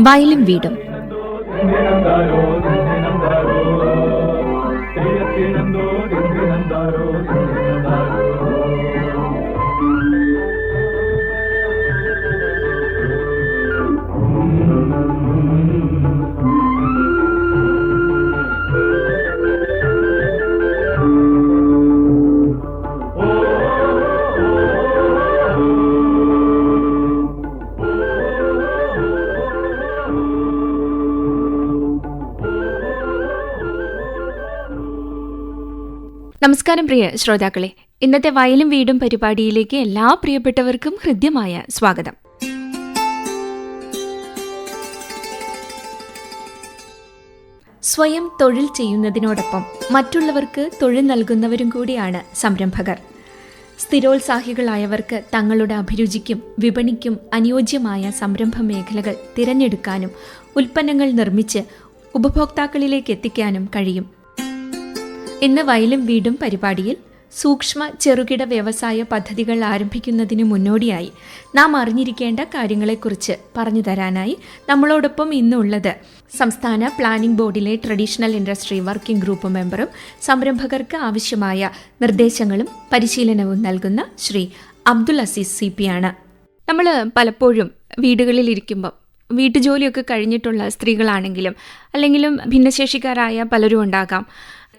വയലും വീടും. നമസ്കാരം പ്രിയ ശ്രോതാക്കളെ, ഇന്നത്തെ വയലും വീടും പരിപാടിയിലേക്ക് എല്ലാ പ്രിയപ്പെട്ടവർക്കും ഹൃദ്യമായ സ്വാഗതം. സ്വയം തൊഴിൽ ചെയ്യുന്നതിനോടൊപ്പം മറ്റുള്ളവർക്ക് തൊഴിൽ നൽകുന്നവരും കൂടിയാണ് സംരംഭകർ. സ്ഥിരോത്സാഹികളായവർക്ക് തങ്ങളുടെ അഭിരുചിക്കും വിപണിക്കും അനുയോജ്യമായ സംരംഭ മേഖലകൾ തിരഞ്ഞെടുക്കാനും ഉൽപ്പന്നങ്ങൾ നിർമ്മിച്ച് ഉപഭോക്താക്കളിലേക്ക് എത്തിക്കാനും കഴിയും. ഇന്ന് വയലും വീടും പരിപാടിയിൽ സൂക്ഷ്മ ചെറുകിട വ്യവസായ പദ്ധതികൾ ആരംഭിക്കുന്നതിന് മുന്നോടിയായി നാം അറിഞ്ഞിരിക്കേണ്ട കാര്യങ്ങളെക്കുറിച്ച് പറഞ്ഞു തരാനായി നമ്മളോടൊപ്പം ഇന്നുള്ളത് സംസ്ഥാന പ്ലാനിംഗ് ബോർഡിലെ ട്രഡീഷണൽ ഇൻഡസ്ട്രി വർക്കിംഗ് ഗ്രൂപ്പ് മെമ്പറും സംരംഭകർക്ക് ആവശ്യമായ നിർദ്ദേശങ്ങളും പരിശീലനവും നൽകുന്ന ശ്രീ അബ്ദുൽ അസീസ് CP ആണ്. നമ്മൾ പലപ്പോഴും വീടുകളിലിരിക്കുമ്പം വീട്ടുജോലിയൊക്കെ കഴിഞ്ഞിട്ടുള്ള സ്ത്രീകളാണെങ്കിലും അല്ലെങ്കിലും ഭിന്നശേഷിക്കാരായ പലരും ഉണ്ടാകാം.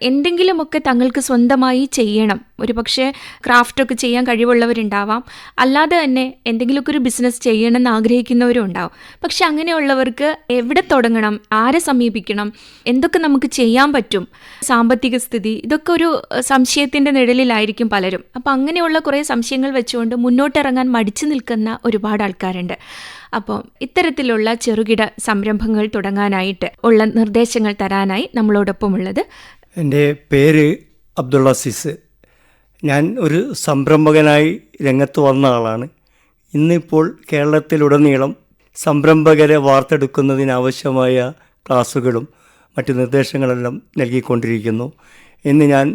എന്തെങ്കിലുമൊക്കെ തങ്ങൾക്ക് സ്വന്തമായി ചെയ്യണം, ഒരു പക്ഷേ ക്രാഫ്റ്റൊക്കെ ചെയ്യാൻ കഴിവുള്ളവരുണ്ടാവാം, അല്ലാതെ തന്നെ എന്തെങ്കിലുമൊക്കെ ഒരു ബിസിനസ് ചെയ്യണമെന്ന് ആഗ്രഹിക്കുന്നവരും ഉണ്ടാവും. പക്ഷെ അങ്ങനെയുള്ളവർക്ക് എവിടെ തുടങ്ങണം, ആരെ സമീപിക്കണം, എന്തൊക്കെ നമുക്ക് ചെയ്യാൻ പറ്റും, സാമ്പത്തിക സ്ഥിതി, ഇതൊക്കെ ഒരു സംശയത്തിൻ്റെ നിഴലിലായിരിക്കും പലരും. അപ്പോൾ അങ്ങനെയുള്ള കുറേ സംശയങ്ങൾ വെച്ചുകൊണ്ട് മുന്നോട്ടിറങ്ങാൻ മടിച്ചു നിൽക്കുന്ന ഒരുപാട് ആൾക്കാരുണ്ട്. അപ്പോൾ ഇത്തരത്തിലുള്ള ചെറുകിട സംരംഭങ്ങൾ തുടങ്ങാനായിട്ട് ഉള്ള നിർദ്ദേശങ്ങൾ തരാനായി നമ്മളോടൊപ്പമുള്ളത് എൻ്റെ പേര് അബ്ദുൽ അസീസ്. ഞാൻ ഒരു സംരംഭകനായി രംഗത്ത് വന്ന ആളാണ്. ഇന്നിപ്പോൾ കേരളത്തിലുടനീളം സംരംഭകരെ വാർത്തെടുക്കുന്നതിനാവശ്യമായ ക്ലാസ്സുകളും മറ്റു നിർദ്ദേശങ്ങളെല്ലാം നൽകിക്കൊണ്ടിരിക്കുന്നു. ഇന്ന് ഞാൻ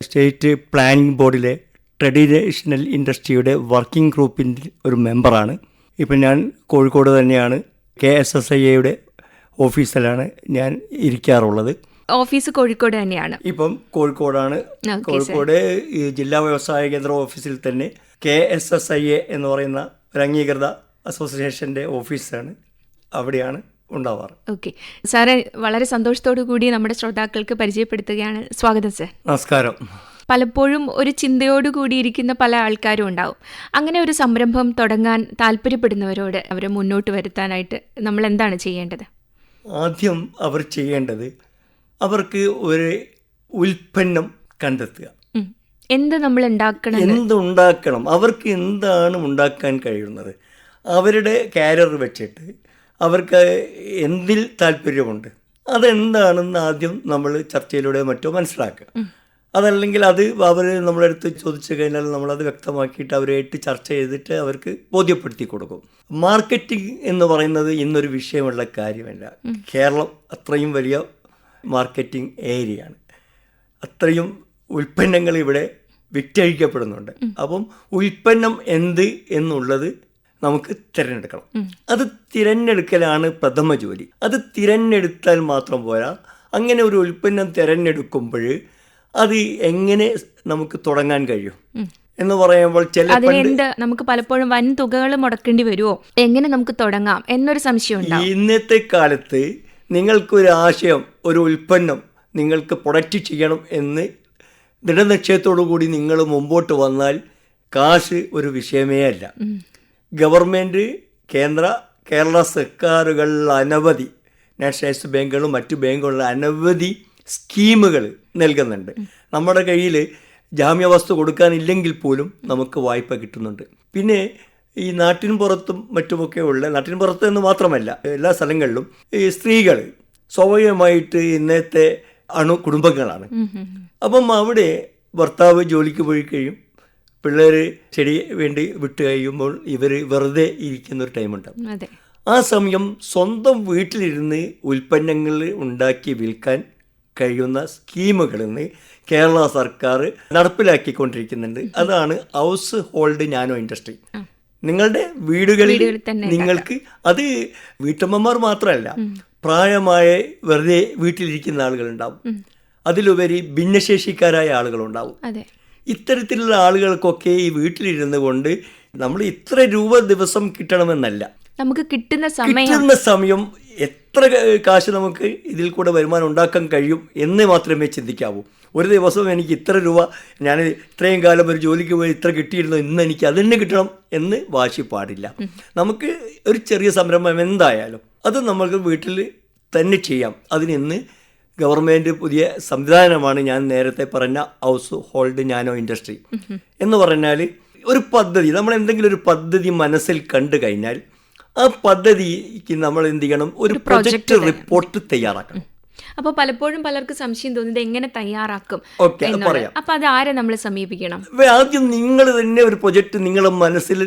സ്റ്റേറ്റ് പ്ലാനിംഗ് ബോർഡിലെ ട്രഡീഷണൽ ഇൻഡസ്ട്രിയുടെ വർക്കിംഗ് ഗ്രൂപ്പിൻ്റെ ഒരു മെമ്പറാണ്. ഇപ്പം ഞാൻ കോഴിക്കോട് തന്നെയാണ്, KSSIA ഓഫീസിലാണ് ഞാൻ ഇരിക്കാറുള്ളത്. ഓഫീസ് കോഴിക്കോട് തന്നെയാണ്. ഇപ്പം കോഴിക്കോടാണ്. കോഴിക്കോട് ഈ ജില്ലാ വ്യവസായ കേന്ദ്ര ഓഫീസിൽ തന്നെ KSSIA എന്ന് പറയുന്ന ഒരു അംഗീകൃത അസോസിയേഷൻ്റെ ഓഫീസാണ്, അവിടെയാണ് ഉണ്ടാവാറ്. ഓക്കെ സാറെ, വളരെ സന്തോഷത്തോടു കൂടി നമ്മുടെ ശ്രോതാക്കൾക്ക് പരിചയപ്പെടുത്തുകയാണ്. സ്വാഗതം സർ. നമസ്കാരം. പലപ്പോഴും ഒരു ചിന്തയോടു കൂടിയിരിക്കുന്ന പല ആൾക്കാരും ഉണ്ടാവും. അങ്ങനെ ഒരു സംരംഭം തുടങ്ങാൻ താല്പര്യപ്പെടുന്നവരോട് അവരെ മുന്നോട്ട് വരുത്താനായിട്ട് നമ്മൾ എന്താണ് ചെയ്യേണ്ടത്? ആദ്യം അവർ ചെയ്യേണ്ടത് അവർക്ക് ഒരു ഉൽപ്പന്നം കണ്ടെത്തുക. എന്ത് നമ്മൾ എന്തുണ്ടാക്കണം, അവർക്ക് എന്താണ് ഉണ്ടാക്കാൻ കഴിയുന്നത്, അവരുടെ കാരിയർ വെച്ചിട്ട് അവർക്ക് എന്തിൽ താല്പര്യമുണ്ട്, അതെന്താണെന്ന് ആദ്യം നമ്മൾ ചർച്ചയിലൂടെ മറ്റോ മനസ്സിലാക്കുക. അതല്ലെങ്കിൽ അത് അവർ നമ്മുടെ അടുത്ത് ചോദിച്ചു കഴിഞ്ഞാൽ നമ്മളത് വ്യക്തമാക്കിയിട്ട് അവരുമായിട്ട് ചർച്ച ചെയ്തിട്ട് അവർക്ക് ബോധ്യപ്പെടുത്തി കൊടുക്കും. മാർക്കറ്റിംഗ് എന്ന് പറയുന്നത് ഇന്നൊരു വിഷയമുള്ള കാര്യമല്ല. കേരളം അത്രയും വലിയ മാർക്കറ്റിംഗ് ഏരിയയാണ്. അത്രയും ഉൽപ്പന്നങ്ങൾ ഇവിടെ വിറ്റഴിക്കപ്പെടുന്നുണ്ട്. അപ്പം ഉൽപ്പന്നം എന്ത് എന്നുള്ളത് നമുക്ക് തിരഞ്ഞെടുക്കണം. അത് തിരഞ്ഞെടുക്കലാണ് പ്രഥമ ജോലി. അത് തിരഞ്ഞെടുത്താൽ മാത്രം പോരാ. അങ്ങനെ ഒരു ഉൽപ്പന്നം തിരഞ്ഞെടുക്കുമ്പോൾ അത് എങ്ങനെ നമുക്ക് തുടങ്ങാൻ കഴിയും എന്ന് പറയുമ്പോൾ നമുക്ക് പലപ്പോഴും വൻ തുകകൾ മുടക്കേണ്ടി വരുമോ, എങ്ങനെ നമുക്ക് തുടങ്ങാം എന്നൊരു സംശയം. ഇന്നത്തെ കാലത്ത് നിങ്ങൾക്കൊരു ആശയം, ഒരു ഉൽപ്പന്നം നിങ്ങൾക്ക് പ്രൊഡക്റ്റ് ചെയ്യണം എന്ന് ദൃഢനിശ്ചയത്തോടു കൂടി നിങ്ങൾ മുമ്പോട്ട് വന്നാൽ കാശ് ഒരു വിഷയമേ അല്ല. ഗവൺമെൻറ്, കേരള സർക്കാരുകൾ അനവധി, നാഷണലൈസ്ഡ് ബാങ്കുകളും മറ്റു ബാങ്കുകളിലും അനവധി സ്കീമുകൾ നൽകുന്നുണ്ട്. നമ്മുടെ കയ്യിൽ ജാമ്യവസ്തു കൊടുക്കാനില്ലെങ്കിൽ പോലും നമുക്ക് വായ്പ കിട്ടുന്നുണ്ട്. പിന്നെ ഈ നാട്ടിൻ പുറത്തും മറ്റുമൊക്കെ ഉള്ള, നാട്ടിൻ പുറത്ത് എന്ന് മാത്രമല്ല എല്ലാ സ്ഥലങ്ങളിലും ഈ സ്ത്രീകൾ സ്വാഭാവികമായിട്ട് ഇന്നത്തെ കുടുംബങ്ങളാണ്. അപ്പം അവിടെ ഭർത്താവ് ജോലിക്ക് പോയി കഴിയും, പിള്ളേർ ചെടി വേണ്ടി വിട്ട് കഴിയുമ്പോൾ ഇവർ വെറുതെ ഇരിക്കുന്നൊരു ടൈമുണ്ടാവും. ആ സമയം സ്വന്തം വീട്ടിലിരുന്ന് ഉൽപ്പന്നങ്ങൾ ഉണ്ടാക്കി വിൽക്കാൻ കഴിയുന്ന സ്കീമുകളിൽ നിന്ന് കേരള സർക്കാർ നടപ്പിലാക്കിക്കൊണ്ടിരിക്കുന്നുണ്ട്. അതാണ് ഹൗസ് ഹോൾഡ് നാനോ ഇൻഡസ്ട്രി. നിങ്ങളുടെ വീടുകളിൽ നിങ്ങൾക്ക് അത് വീട്ടമ്മമാർ മാത്രമല്ല, പ്രായമായ വെറുതെ വീട്ടിലിരിക്കുന്ന ആളുകളുണ്ടാവും, അതിലുപരി ഭിന്നശേഷിക്കാരായ ആളുകളുണ്ടാവും. ഇത്തരത്തിലുള്ള ആളുകൾക്കൊക്കെ ഈ വീട്ടിലിരുന്ന് കൊണ്ട് നമ്മൾ ഇത്ര രൂപ ദിവസം കിട്ടണമെന്നല്ല, നമുക്ക് കിട്ടുന്ന സമയം എത്ര കാശ് നമുക്ക് ഇതിൽ കൂടെ വരുമാനം ഉണ്ടാക്കാൻ കഴിയും എന്ന് മാത്രമേ ചിന്തിക്കാവൂ. ഒരു ദിവസം എനിക്ക് ഇത്ര രൂപ, ഞാൻ ഇത്രയും കാലം ഒരു ജോലിക്ക് പോയി ഇത്ര കിട്ടിയിരുന്നു, ഇന്ന് എനിക്ക് അത് തന്നെ കിട്ടണം എന്ന് വാശി പാടില്ല. നമുക്ക് ഒരു ചെറിയ സംരംഭം എന്തായാലും അത് നമുക്ക് വീട്ടിൽ തന്നെ ചെയ്യാം. അതിനിന്ന് ഗവൺമെൻറ് പുതിയ സംവിധാനമാണ് ഞാൻ നേരത്തെ പറഞ്ഞ ഹൗസ് ഹോൾഡ് നാനോ ഇൻഡസ്ട്രി എന്ന് പറഞ്ഞാൽ ഒരു പദ്ധതി. നമ്മൾ എന്തെങ്കിലും ഒരു പദ്ധതി മനസ്സിൽ കണ്ടു കഴിഞ്ഞാൽ ആ പദ്ധതിക്ക് നമ്മൾ എന്ത് ചെയ്യണം, ഒരു പ്രൊജക്റ്റ് റിപ്പോർട്ട് തയ്യാറാക്കണം. അപ്പോൾ പലപ്പോഴും പലർക്ക് സംശയം തോന്നുന്നത് എങ്ങനെ തയ്യാറാക്കും. പറയാം. അപ്പോൾ അത് ആരെ നമ്മൾ സമീപിക്കണം? ആദ്യം നിങ്ങൾ തന്നെ ഒരു പ്രൊജക്റ്റ് നിങ്ങളുടെ മനസ്സിൽ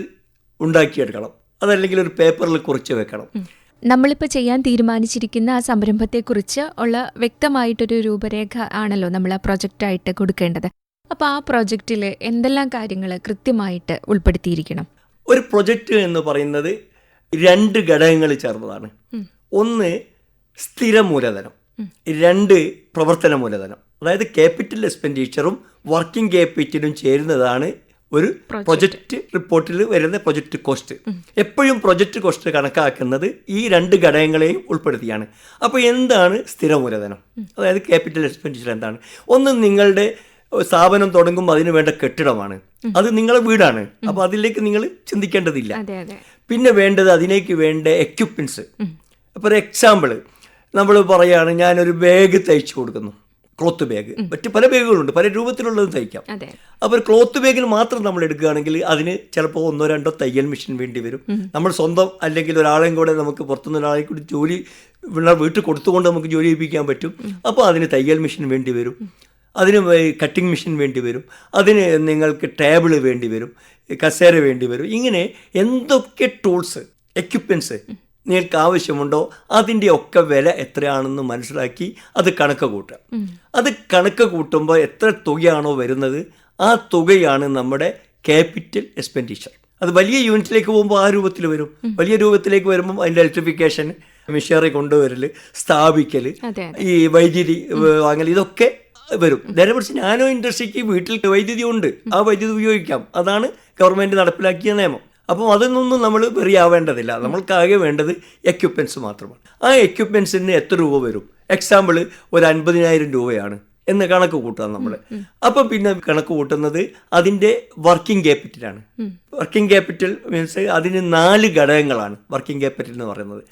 ഉണ്ടാക്കിയെടുക്കണം. അതല്ലെങ്കിൽ ഒരു പേപ്പറിൽ കുറിച്ച് വെക്കണം. നമ്മളിപ്പോൾ ചെയ്യാൻ തീരുമാനിച്ചിരിക്കുന്ന ആ സംരംഭത്തെക്കുറിച്ച് ഉള്ള വ്യക്തമായിട്ടൊരു രൂപരേഖ ആണല്ലോ നമ്മൾ ആ പ്രൊജക്റ്റായിട്ട് കൊടുക്കേണ്ടത്. അപ്പോൾ ആ പ്രൊജക്റ്റിൽ എന്തെല്ലാം കാര്യങ്ങൾ കൃത്യമായിട്ട് ഉൾപ്പെടുത്തിയിരിക്കണം? ഒരു പ്രൊജക്റ്റ് എന്ന് പറയുന്നത് 2 ഘടകങ്ങൾ ചേർന്നതാണ്. ഒന്ന് സ്ഥിര മൂലധനം, 2 പ്രവർത്തന മൂലധനം. അതായത് ക്യാപിറ്റൽ എക്സ്പെൻഡിച്ചറും വർക്കിംഗ് ക്യാപിറ്റലും ചേരുന്നതാണ് ഒരു പ്രൊജക്റ്റ് റിപ്പോർട്ടിൽ വരുന്ന പ്രൊജക്റ്റ് കോസ്റ്റ്. എപ്പോഴും പ്രൊജക്റ്റ് കോസ്റ്റ് കണക്കാക്കുന്നത് ഈ 2 ഘടകങ്ങളെയും ഉൾപ്പെടുത്തിയാണ്. അപ്പോൾ എന്താണ് സ്ഥിര മൂലധനം, അതായത് ക്യാപിറ്റൽ എക്സ്പെൻഡിച്ചർ എന്താണ്? ഒന്ന്, നിങ്ങളുടെ സ്ഥാപനം തുടങ്ങുമ്പോൾ അതിന് വേണ്ട കെട്ടിടമാണ്, അത് നിങ്ങളുടെ വീടാണ്, അപ്പോൾ അതിലേക്ക് നിങ്ങൾ ചിന്തിക്കേണ്ടതില്ല. പിന്നെ വേണ്ടത് അതിലേക്ക് വേണ്ട എക്യുപ്മെൻറ്റ്സ്. അപ്പോൾ ഒരു എക്സാമ്പിൾ നമ്മൾ പറയുകയാണ്, ഞാനൊരു ബാഗ് തയ്ച്ചു കൊടുക്കുന്നു, ക്ലോത്ത് ബാഗ്. മറ്റ് പല ബാഗുകളുണ്ട്, പല രൂപത്തിലുള്ളത് തയ്ക്കാം. അപ്പോൾ ഒരു ക്ലോത്ത് ബാഗിന് മാത്രം നമ്മൾ എടുക്കുകയാണെങ്കിൽ അതിന് ചിലപ്പോൾ 1-2 തയ്യൽ മെഷീൻ വേണ്ടി വരും. നമ്മൾ സ്വന്തം അല്ലെങ്കിൽ ഒരാളെയും കൂടെ നമുക്ക് പുറത്തുനിന്ന് ഒരാളെ കൂടി ജോലി വീട്ടിൽ കൊടുത്തുകൊണ്ട് നമുക്ക് ജോലി ചെയ്യിപ്പിക്കാൻ പറ്റും. അപ്പോൾ അതിന് തയ്യൽ മെഷീൻ വേണ്ടി വരും, അതിന് കട്ടിംഗ് മെഷീൻ വേണ്ടി വരും, അതിന് നിങ്ങൾക്ക് ടേബിൾ വേണ്ടി വരും, കസേര വേണ്ടി വരും. ഇങ്ങനെ എന്തൊക്കെ ടൂൾസ്, എക്യുപ്മെൻറ്റ്സ് നിങ്ങൾക്ക് ആവശ്യമുണ്ടോ അതിൻ്റെ ഒക്കെ വില എത്രയാണെന്ന് മനസ്സിലാക്കി അത് കണക്ക് കൂട്ടുക. അത് കണക്ക് കൂട്ടുമ്പോൾ എത്ര തുകയാണോ വരുന്നത് ആ തുകയാണ് നമ്മുടെ ക്യാപിറ്റൽ എക്സ്പെൻഡിച്ചർ. അത് വലിയ യൂണിറ്റിലേക്ക് പോകുമ്പോൾ ആ രൂപത്തിൽ വരും. വലിയ രൂപത്തിലേക്ക് വരുമ്പം അതിൻ്റെ ഇലക്ട്രിഫിക്കേഷൻ, മെഷീനറി കൊണ്ടുവരൽ, സ്ഥാപിക്കൽ, ഈ വൈദ്യുതി വാങ്ങൽ, ഇതൊക്കെ വരും. നേരെ മറിച്ച് നാനോ ഇൻഡസ്ട്രിക്ക് വീട്ടിൽ വൈദ്യുതി ഉണ്ട്, ആ വൈദ്യുതി ഉപയോഗിക്കാം. അതാണ് ഗവൺമെൻറ് നടപ്പിലാക്കിയ നിയമം. അപ്പം അതൊന്നും നമ്മൾ വെറിയാവേണ്ടതില്ല. നമ്മൾക്കാകെ വേണ്ടത് എക്യുപ്മെൻറ്റ്സ് മാത്രമാണ്. ആ എക്യുപ്മെൻറ്റ്സിന് എത്ര രൂപ വരും? എക്സാമ്പിൾ ഒരു 50,000 രൂപയാണ് എന്ന് കണക്ക് കൂട്ടാം നമ്മൾ. അപ്പം പിന്നെ കണക്ക് കൂട്ടുന്നത് അതിൻ്റെ വർക്കിംഗ് ക്യാപിറ്റലാണ്. വർക്കിംഗ് ക്യാപിറ്റൽ മീൻസ് അതിന് 4 ഘടകങ്ങളാണ് വർക്കിംഗ് ക്യാപിറ്റൽ എന്ന് പറയുന്നത്.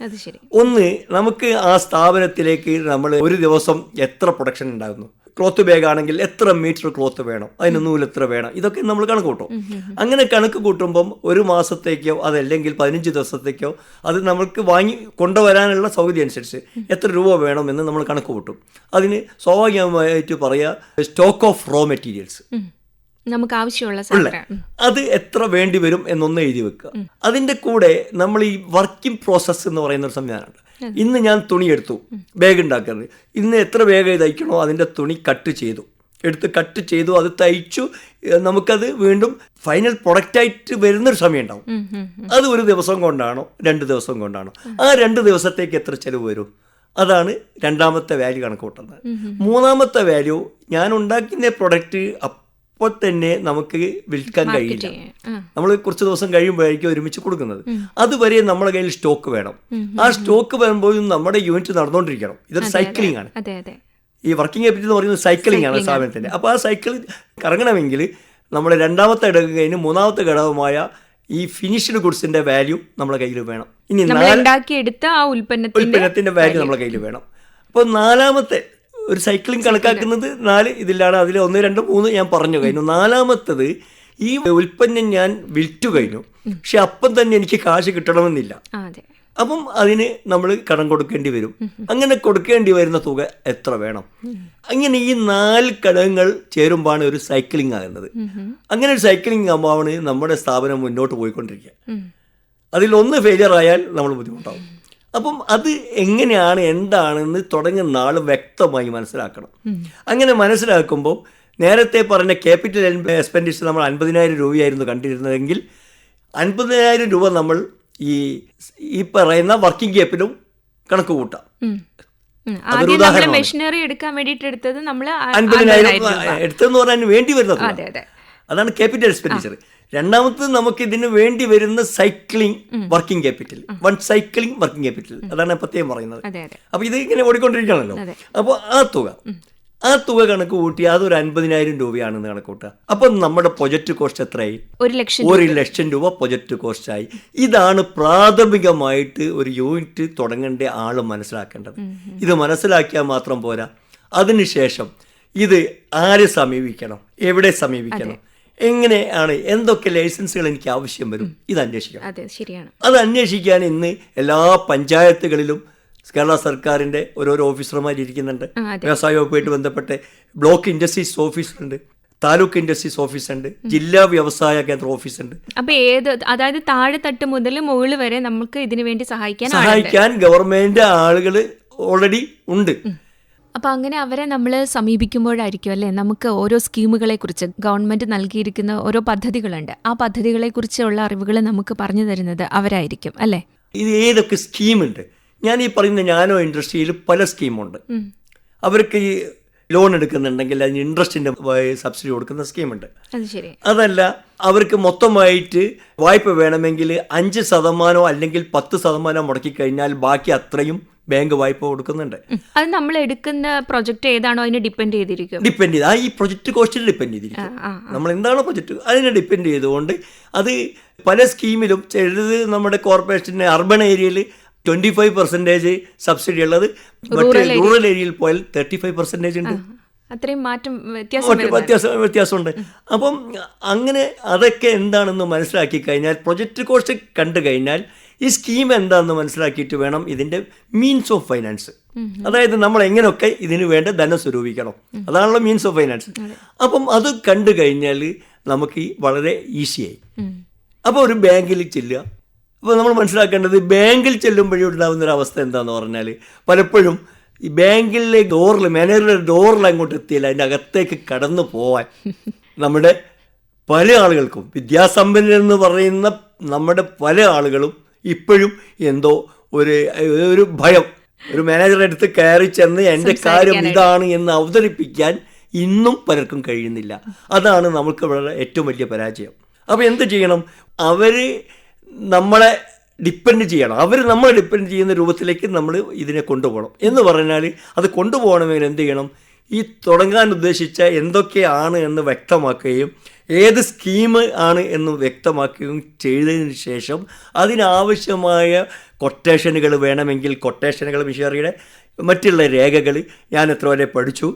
ഒന്ന്, നമുക്ക് ആ സ്ഥാപനത്തിലേക്ക് നമ്മൾ ഒരു ദിവസം എത്ര പ്രൊഡക്ഷൻ ഉണ്ടാകുന്നു. ക്ലോത്ത് ബാഗ് ആണെങ്കിൽ എത്ര മീറ്റർ ക്ലോത്ത് വേണം, അതിന് നൂല് എത്ര വേണം, ഇതൊക്കെ നമ്മൾ കണക്ക് കൂട്ടും. അങ്ങനെ കണക്ക് കൂട്ടുമ്പം ഒരു മാസത്തേക്കോ അതല്ലെങ്കിൽ 15 ദിവസത്തേക്കോ അത് നമ്മൾക്ക് വാങ്ങി കൊണ്ടുവരാനുള്ള സൗകര്യം അനുസരിച്ച് എത്ര രൂപ വേണമെന്ന് നമ്മൾ കണക്ക് കൂട്ടും. അതിന് സ്വാഭാവികമായിട്ട് പറയുക സ്റ്റോക്ക് ഓഫ് റോ മെറ്റീരിയൽസ്, നമുക്ക് ആവശ്യമുള്ള അത് എത്ര വേണ്ടി വരും എന്നൊന്ന് എഴുതി വെക്കുക. അതിൻ്റെ കൂടെ നമ്മൾ ഈ വർക്കിംഗ് പ്രോസസ്സ് എന്ന് പറയുന്ന ഒരു സംവിധാനമുണ്ട്. ഇന്ന് ഞാൻ തുണി എടുത്തു, ബാഗ് ഉണ്ടാക്കുന്നത്, ഇന്ന് എത്ര ബാഗ് തയ്ക്കണോ അതിൻ്റെ തുണി കട്ട് ചെയ്തു, അത് തയ്ച്ചു, നമുക്കത് വീണ്ടും ഫൈനൽ പ്രൊഡക്റ്റായിട്ട് വരുന്നൊരു സമയം ഉണ്ടാവും. അത് ഒരു ദിവസം കൊണ്ടാണോ 2 ദിവസം കൊണ്ടാണോ, ആ 2 ദിവസത്തേക്ക് എത്ര ചിലവ് വരും, അതാണ് രണ്ടാമത്തെ വാല്യൂ കണക്ക് കൂട്ടുന്നത്. മൂന്നാമത്തെ വാല്യൂ, ഞാൻ ഉണ്ടാക്കുന്ന പ്രൊഡക്റ്റ് അപ്പോൾ തന്നെ നമുക്ക് വിൽക്കാൻ കഴിയില്ല, നമ്മൾ കുറച്ച് ദിവസം കഴിയുമ്പോഴായിരിക്കും ഒരുമിച്ച് കൊടുക്കുന്നത്. അതുവരെ നമ്മുടെ കയ്യിൽ സ്റ്റോക്ക് വേണം. ആ സ്റ്റോക്ക് വരുമ്പോഴും നമ്മുടെ യൂണിറ്റ് നടന്നുകൊണ്ടിരിക്കണം. ഇതൊരു സൈക്ലിംഗ് ആണ്. ഈ വർക്കിംഗ് ക്യാപിറ്റൽ എന്ന് പറയുന്നത് സൈക്ലിംഗ് ആണ് സ്ഥാപനത്തിൻ്റെ. അപ്പോൾ ആ സൈക്കിൾ കറങ്ങണമെങ്കിൽ നമ്മുടെ രണ്ടാമത്തെ ഘടകം കഴിഞ്ഞ് മൂന്നാമത്തെ ഘടകമായ ഈ ഫിനിഷ്ഡ് ഗുഡ്സിന്റെ വാല്യൂ നമ്മുടെ കയ്യിൽ വേണം. ഇനി ഉൽപ്പന്നത്തിന്റെ വാല്യൂ നമ്മുടെ കയ്യിൽ വേണം. അപ്പോൾ നാലാമത്തെ ഒരു സൈക്ലിംഗ് കണക്കാക്കുന്നത് 4 ഇതിലാണ്. അതിൽ 1, 2, 3 ഞാൻ പറഞ്ഞു കഴിഞ്ഞു. നാലാമത്തത്, ഈ ഉൽപ്പന്നം ഞാൻ വിൽറ്റു കഴിഞ്ഞു, പക്ഷെ അപ്പം തന്നെ എനിക്ക് കാശ് കിട്ടണമെന്നില്ല. അപ്പം അതിന് നമ്മൾ കടം കൊടുക്കേണ്ടി വരും. അങ്ങനെ കൊടുക്കേണ്ടി വരുന്ന തുക എത്ര വേണം? അങ്ങനെ ഈ 4 ഘടകങ്ങൾ ചേരുമ്പോഴാണ് ഒരു സൈക്ലിംഗ് ആകുന്നത്. അങ്ങനെ ഒരു സൈക്ലിംഗ് ആകുമ്പോഴാണ് നമ്മുടെ സ്ഥാപനം മുന്നോട്ട് പോയിക്കൊണ്ടിരിക്കുക. അതിലൊന്ന് ഫെയിലിയർ ആയാൽ നമ്മൾ ബുദ്ധിമുട്ടാവും. അപ്പം അത് എങ്ങനെയാണ്, എന്താണെന്ന് തുടങ്ങുന്ന ആൾ വ്യക്തമായി മനസ്സിലാക്കണം. അങ്ങനെ മനസ്സിലാക്കുമ്പോൾ നേരത്തെ പറഞ്ഞ ക്യാപിറ്റൽ എക്സ്പെൻഡിച്ചർ നമ്മൾ 50,000 രൂപയായിരുന്നു കണ്ടിരുന്നതെങ്കിൽ 50,000 രൂപ നമ്മൾ ഈ പറയുന്ന വർക്കിംഗ് ക്യാപിറ്റലും കണക്ക് കൂട്ടാം. ആദ്യം നമ്മൾ മെഷീനറി എടുക്കാൻ വേണ്ടിയിട്ട് എടുത്തത് നമ്മൾ 50,000 എടുത്തെന്ന് പറയാൻ വേണ്ടി വരുന്നത്, അതാണ് ക്യാപിറ്റൽ എക്സ്പെൻഡിച്ചർ. രണ്ടാമത് നമുക്ക് ഇതിന് വേണ്ടി വരുന്ന cycling working capital, cycling working capital, അതാണ് പ്രത്യേകം പറയുന്നത്. അപ്പോൾ ഇത് ഇങ്ങനെ ഓടിക്കൊണ്ടിരിക്കുകയാണല്ലോ. അപ്പോൾ ആ തുക കണക്ക് കൂട്ടി അതൊരു 50,000 രൂപയാണെന്ന് കണക്ക് കൂട്ടുക. അപ്പം നമ്മുടെ പ്രൊജക്റ്റ് കോസ്റ്റ് എത്രയായി? 1,00,000 രൂപ പ്രൊജക്റ്റ് കോസ്റ്റായി. ഇതാണ് പ്രാഥമികമായിട്ട് ഒരു യൂണിറ്റ് തുടങ്ങേണ്ട ആൾ മനസ്സിലാക്കേണ്ടത്. ഇത് മനസ്സിലാക്കിയാൽ മാത്രം പോരാ. അതിനുശേഷം ഇത് ആരെ സമീപിക്കണം, എവിടെ സമീപിക്കണം, എങ്ങനെയാണ്, എന്തൊക്കെ ലൈസൻസുകൾ എനിക്ക് ആവശ്യം വരും, ഇത് അന്വേഷിക്കണം. അത് അന്വേഷിക്കാൻ ഇന്ന് എല്ലാ പഞ്ചായത്തുകളിലും കേരള സർക്കാരിൻ്റെ ഓരോരോ ഓഫീസർമാർ ഇരിക്കുന്നുണ്ട്. വ്യവസായ വകുപ്പായിട്ട് ബന്ധപ്പെട്ട് ബ്ലോക്ക് ഇൻഡസ്ട്രീസ് ഓഫീസുണ്ട്, താലൂക്ക് ഇൻഡസ്ട്രീസ് ഓഫീസുണ്ട്, ജില്ലാ വ്യവസായ കേന്ദ്ര ഓഫീസുണ്ട്. അപ്പോൾ അതായത് താഴെത്തട്ട് മുതൽ മുകളിൽ വരെ നമുക്ക് ഇതിനു വേണ്ടി സഹായിക്കാൻ ഗവൺമെന്റ് ആളുകൾ ഓൾറെഡി ഉണ്ട്. അപ്പോൾ അങ്ങനെ അവരെ നമ്മൾ സമീപിക്കുമ്പോഴായിരിക്കും അല്ലേ നമുക്ക് ഓരോ സ്കീമുകളെ കുറിച്ച് ഗവൺമെന്റ് നൽകിയിരിക്കുന്ന ഓരോ പദ്ധതികളുണ്ട്, ആ പദ്ധതികളെ കുറിച്ചുള്ള അറിവുകൾ നമുക്ക് പറഞ്ഞു തരുന്നത് അവരായിരിക്കും അല്ലേ? ഇത് ഏതൊക്കെ സ്കീമുണ്ട്? ഞാൻ ഈ പറയുന്ന നാനോ ഇൻഡസ്ട്രിയിൽ പല സ്കീമുണ്ട്. അവർക്ക് ഈ ലോൺ എടുക്കുന്നുണ്ടെങ്കിൽ അതിന് ഇൻട്രസ്റ്റിൻ്റെ സബ്സിഡി കൊടുക്കുന്ന സ്കീമുണ്ട്. അതല്ല, അവർക്ക് മൊത്തമായിട്ട് വായ്പ വേണമെങ്കിൽ 5% അല്ലെങ്കിൽ 10% മുടക്കി കഴിഞ്ഞാൽ ബാക്കി അത്രയും ബാങ്ക് വായ്പ കൊടുക്കുന്നുണ്ട്. അത് നമ്മൾ എടുക്കുന്ന പ്രൊജക്ട് ഏതാണോ അതിനെ ഡിപ്പെൻഡ് ചെയ്തിരിക്കും. ഈ പ്രൊജക്ട് കോസ്റ്റിൽ ഡിപ്പെൻഡ് ചെയ്തിരിക്കും. നമ്മൾ എന്താണോ പ്രൊജക്ട് അതിനെ ഡിപ്പെൻഡ് ചെയ്തുകൊണ്ട് അത് പല സ്കീമിലും ചിലത് നമ്മുടെ കോർപ്പറേഷൻ്റെ അർബൻ ഏരിയയിൽ 25% സബ്സിഡി ഉള്ളത്, മറ്റേ റൂറൽ ഏരിയയിൽ പോയാൽ 35% ഉണ്ട്. അത്രയും വ്യത്യാസമുണ്ട്. അപ്പം അങ്ങനെ അതൊക്കെ എന്താണെന്ന് മനസ്സിലാക്കി കഴിഞ്ഞാൽ, പ്രൊജക്റ്റ് കോസ്റ്റ് കണ്ടു കഴിഞ്ഞാൽ ഈ സ്കീം എന്താണെന്ന് മനസ്സിലാക്കിയിട്ട് വേണം ഇതിൻ്റെ മീൻസ് ഓഫ് ഫൈനാൻസ്, അതായത് നമ്മൾ എങ്ങനെയൊക്കെ ഇതിന് വേണ്ട ധനം സ്വരൂപിക്കണം, അതാണല്ലോ മീൻസ് ഓഫ് ഫൈനാൻസ്. അപ്പം അത് കണ്ടു കഴിഞ്ഞാൽ നമുക്ക് വളരെ ഈസിയായി. അപ്പോൾ ഒരു ബാങ്കിൽ ചെല്ലുക. അപ്പോൾ നമ്മൾ മനസ്സിലാക്കേണ്ടത് ബാങ്കിൽ ചെല്ലുമ്പോഴുണ്ടാകുന്നൊരവസ്ഥ എന്താണെന്ന് പറഞ്ഞാൽ, പലപ്പോഴും ഈ ബാങ്കിലെ ഡോറിൽ, മാനേജറുടെ ഡോറിൽ അങ്ങോട്ട് എത്തിയില്ല, അതിൻ്റെ അകത്തേക്ക് കടന്നു പോവാൻ നമ്മുടെ പല ആളുകൾക്കും, വിദ്യാസമ്പന്നരെന്ന് പറയുന്ന നമ്മുടെ പല ആളുകളും ഇപ്പോഴും എന്തോ ഒരു ഭയം, ഒരു മാനേജറുടെ അടുത്ത് കയറി ചെന്ന് എൻ്റെ കാര്യം ഇതാണ് എന്ന് അവതരിപ്പിക്കാൻ ഇന്നും പലർക്കും കഴിയുന്നില്ല. അതാണ് നമുക്ക് ഇവിടെ ഏറ്റവും വലിയ പരാജയം. അപ്പോൾ എന്ത് ചെയ്യണം? അവർ നമ്മളെ ഡിപ്പെൻഡ് ചെയ്യണം. അവർ നമ്മളെ ഡിപ്പെൻഡ് ചെയ്യുന്ന രൂപത്തിലേക്ക് നമ്മൾ ഇതിനെ കൊണ്ടുപോകണം. എന്ന് പറഞ്ഞാൽ അത് കൊണ്ടുപോകണമെങ്കിൽ എന്ത് ചെയ്യണം? ഈ തുടങ്ങാൻ ഉദ്ദേശിച്ച എന്തൊക്കെയാണ് എന്ന് വ്യക്തമാക്കുകയും ഏത് സ്കീം ആണ് എന്ന് വ്യക്തമാക്കുകയും ചെയ്തതിന് ശേഷം അതിനാവശ്യമായ കൊട്ടേഷനുകൾ വേണമെങ്കിൽ കൊട്ടേഷനുകൾ, മിഷനറിയുടെ മറ്റുള്ള രേഖകൾ, ഞാൻ എത്ര വരെ പഠിച്ചു,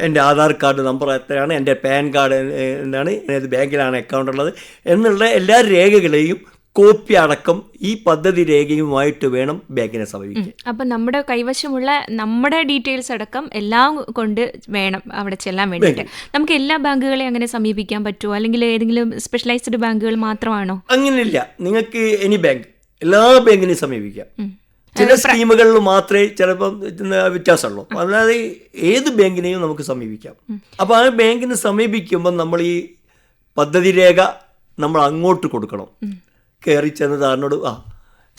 എൻ്റെ ആധാർ കാർഡ് നമ്പർ എത്രയാണ്, എൻ്റെ പാൻ കാർഡ് എന്താണ്, ഏത് ബാങ്കിലാണ് അക്കൗണ്ട് ഉള്ളത് എന്നുള്ള എല്ലാ രേഖകളെയും കോപ്പി അടക്കം ഈ പദ്ധതി രേഖയുമായിട്ട് വേണം ബാങ്കിനെ സമീപിക്കാൻ. അപ്പം നമ്മുടെ കൈവശമുള്ള നമ്മുടെ ഡീറ്റെയിൽസ് അടക്കം എല്ലാം കൊണ്ട് വേണം അവിടെ ചെല്ലാൻ വേണ്ടിയിട്ട്. നമുക്ക് എല്ലാ ബാങ്കുകളെയും അങ്ങനെ സമീപിക്കാൻ പറ്റുമോ, അല്ലെങ്കിൽ ഏതെങ്കിലും സ്പെഷ്യലൈസ്ഡ് ബാങ്കുകൾ മാത്രമാണോ? അങ്ങനെയില്ല, നിങ്ങൾക്ക് എനി ബാങ്ക്, എല്ലാ ബാങ്കിനെയും സമീപിക്കാം. ചില സ്കീമുകളിൽ മാത്രമേ ചിലപ്പം വ്യത്യാസമുള്ളൂ, അല്ലാതെ ഏത് ബാങ്കിനെയും നമുക്ക് സമീപിക്കാം. അപ്പോൾ ആ ബാങ്കിനെ സമീപിക്കുമ്പോൾ നമ്മൾ ഈ പദ്ധതി രേഖ നമ്മൾ അങ്ങോട്ട് കൊടുക്കണം. കയറി ചെന്ന് സാറിനോട്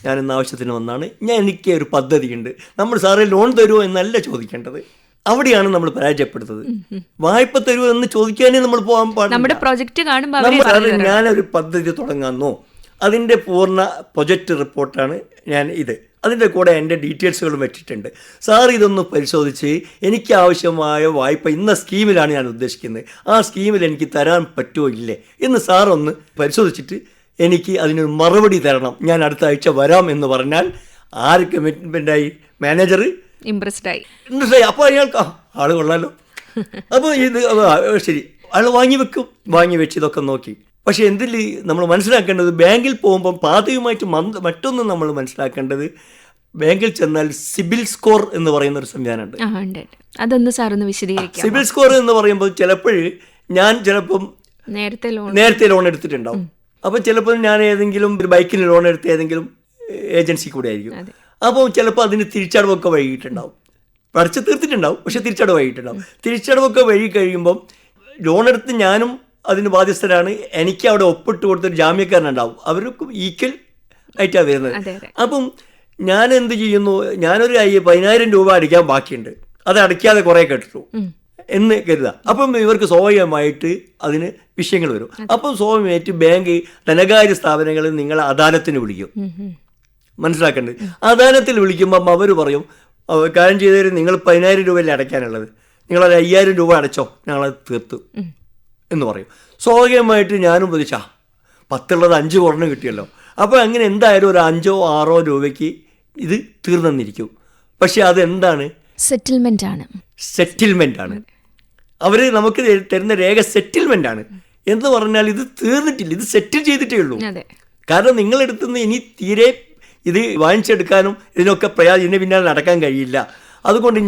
ഞാൻ ഇന്ന് ആവശ്യത്തിന് വന്നാണ്, എനിക്ക് ഒരു പദ്ധതിയുണ്ട്, നമ്മൾ സാറേ ലോൺ തരുമോ എന്നല്ല ചോദിക്കേണ്ടത്. അവിടെയാണ് നമ്മൾ പരാജയപ്പെടുന്നത്. വായ്പ തരുമോ എന്ന് ചോദിക്കാനേ നമ്മൾ പോകാൻ പാടില്ല. ഞാനൊരു പദ്ധതി തുടങ്ങാമെന്നോ, അതിൻ്റെ പൂർണ്ണ പ്രൊജക്റ്റ് റിപ്പോർട്ടാണ് ഞാൻ ഇത്, അതിൻ്റെ കൂടെ എൻ്റെ ഡീറ്റെയിൽസുകളും വെച്ചിട്ടുണ്ട്, സാർ ഇതൊന്ന് പരിശോധിച്ച് എനിക്ക് ആവശ്യമായ വായ്പ ഇന്ന സ്കീമിലാണ് ഞാൻ ഉദ്ദേശിക്കുന്നത്, ആ സ്കീമിൽ എനിക്ക് തരാൻ പറ്റുമോ ഇല്ലേ എന്ന് സാറൊന്ന് പരിശോധിച്ചിട്ട് എനിക്ക് അതിനൊരു മറുപടി തരണം, ഞാൻ അടുത്ത ആഴ്ച വരാം എന്ന് പറഞ്ഞാൽ ആര് കമ്മിറ്റ്മെൻ്റായി? മാനേജർ ഇൻട്രസ്റ്റ് ആയി. അപ്പോൾ അയാൾക്ക് ആൾ കൊള്ളാലോ. അപ്പോൾ ഇത് ശരി, അയാൾ വാങ്ങി വെച്ച് ഇതൊക്കെ നോക്കി. പക്ഷേ എന്തിൽ നമ്മൾ മനസ്സിലാക്കേണ്ടത്, ബാങ്കിൽ പോകുമ്പം പ്രാഥമികമായിട്ട് മറ്റൊന്നും നമ്മൾ മനസ്സിലാക്കേണ്ടത്, ബാങ്കിൽ ചെന്നാൽ സിബിൽ സ്കോർ എന്ന് പറയുന്ന ഒരു സംവിധാനമുണ്ട്. അതൊന്ന് സാറൊന്ന് വിശദീകരിക്കാം. സിബിൽ സ്കോർ എന്ന് പറയുമ്പോൾ ചിലപ്പം നേരത്തെ ലോൺ എടുത്തിട്ടുണ്ടാവും. അപ്പോൾ ചിലപ്പോൾ ഞാൻ ഏതെങ്കിലും ഒരു ബൈക്കിന് ലോൺ എടുത്ത് ഏതെങ്കിലും ഏജൻസി കൂടെ ആയിരിക്കും. അപ്പോൾ ചിലപ്പോൾ അതിന് തിരിച്ചടവൊക്കെ വൈകിട്ടുണ്ടാവും. പഠിച്ച് തീർത്തിട്ടുണ്ടാവും, പക്ഷെ തിരിച്ചടവ് വൈകിട്ടുണ്ടാവും. തിരിച്ചടവൊക്കെ വൈകി കഴിയുമ്പം ലോൺ എടുത്ത് ഞാനും അതിന് ബാധ്യസ്ഥരാണ്. എനിക്ക് അവിടെ ഒപ്പിട്ട് കൊടുത്തൊരു ജാമ്യക്കാരനുണ്ടാവും, അവർക്കും ഈക്വൽ ആയിട്ടാണ് വരുന്നത്. അപ്പം ഞാൻ എന്ത് ചെയ്യുന്നു, ഞാനൊരു 10,000 രൂപ അടിക്കാൻ ബാക്കിയുണ്ട്, അത് അടയ്ക്കാതെ കുറേ കേട്ടിട്ടു എന്ന് കരുതാം. അപ്പം ഇവർക്ക് സ്വാഭാവികമായിട്ട് അതിന് വിഷയങ്ങൾ വരും. അപ്പം സ്വാഭാവികമായിട്ട് ബാങ്ക്, ധനകാര്യ സ്ഥാപനങ്ങൾ നിങ്ങളെ അദാലത്തിന് വിളിക്കും. മനസ്സിലാക്കേണ്ടത്, അദാലത്തിൽ വിളിക്കുമ്പം അവർ പറയും, കാര്യം ചെയ്തവർ നിങ്ങൾ 10,000 രൂപയല്ലേ അടയ്ക്കാനുള്ളത്, നിങ്ങളത് 5,000 രൂപ അടച്ചോ, ഞങ്ങളത് തീർത്തു എന്ന് പറയും. സ്വാഭാവികമായിട്ട് ഞാനും പ്രതീക്ഷ 10 5 കുറഞ്ഞ് കിട്ടിയല്ലോ. അപ്പോൾ അങ്ങനെ എന്തായാലും ഒരു 5 6 രൂപയ്ക്ക് ഇത് തീർന്നെന്നിരിക്കും. പക്ഷെ അതെന്താണ്? സെറ്റിൽമെന്റ് ആണ്. അവർ നമുക്ക് തരുന്ന രേഖ സെറ്റിൽമെന്റ് ആണ് എന്ന് പറഞ്ഞാൽ ഇത് തീർന്നിട്ടില്ല, ഇത് സെറ്റിൽ ചെയ്തിട്ടേ ഉള്ളൂ. കാരണം നിങ്ങളെടുത്തുനിന്ന് ഇനി തീരെ ഇത് വാങ്ങിച്ചെടുക്കാനും ഇതിനൊക്കെ ഇതിന് പിന്നാലെ നടക്കാൻ കഴിയില്ല. അതുകൊണ്ട്